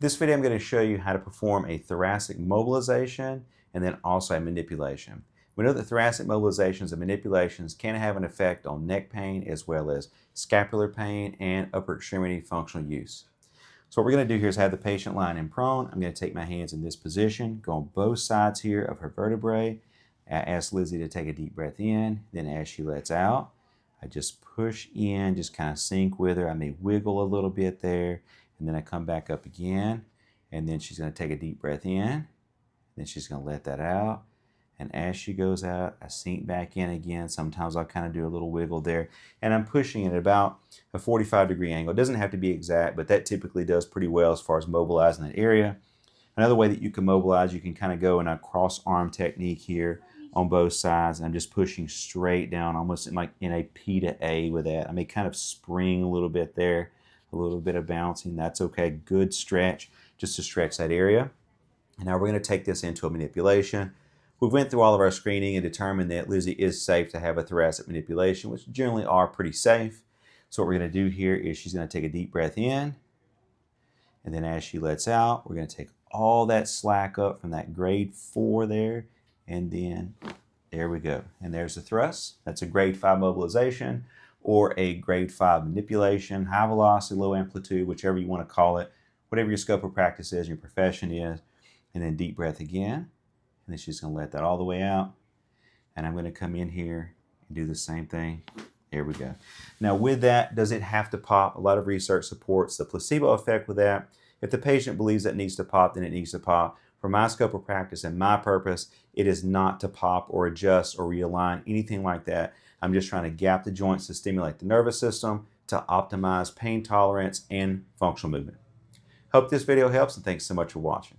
This video I'm going to show you how to perform a thoracic mobilization and then also a manipulation. We know that thoracic mobilizations and manipulations can have an effect on neck pain as well as scapular pain and upper extremity functional use. So what we're going to do here is have the patient lying in prone. I'm going to take my hands in this position, go on both sides here of her vertebrae. I ask Lizzie to take a deep breath in. Then as she lets out, I just push in, just kind of sink with her. I may wiggle a little bit there. And then I come back up again. And then she's going to take a deep breath in. Then she's going to let that out. And as she goes out, I sink back in again. Sometimes I'll kind of do a little wiggle there. And I'm pushing at about a 45-degree angle. It doesn't have to be exact, but that typically does pretty well as far as mobilizing that area. Another way that you can mobilize, you can kind of go in a cross-arm technique here on both sides. And I'm just pushing straight down, almost like in a P to A with that. I may kind of spring a little bit there, a little bit of bouncing. That's okay. Good stretch, just to stretch that area. And now we're going to take this into a manipulation. We went through all of our screening and determined that Lizzie is safe to have a thoracic manipulation, which generally are pretty safe. So what we're going to do here is she's going to take a deep breath in. And then as she lets out, we're going to take all that slack up from that grade 4 there. And then there we go. And there's the thrust. That's a grade 5 mobilization or a grade 5 manipulation, high velocity, low amplitude, whichever you want to call it, whatever your scope of practice is, your profession is. And then deep breath again. And then she's going to let that all the way out. And I'm going to come in here and do the same thing. There we go. Now with that, does it have to pop? A lot of research supports the placebo effect with that. If the patient believes that it needs to pop, then it needs to pop. For my scope of practice and my purpose, it is not to pop or adjust or realign, anything like that. I'm just trying to gap the joints to stimulate the nervous system to optimize pain tolerance and functional movement. Hope this video helps, and thanks so much for watching.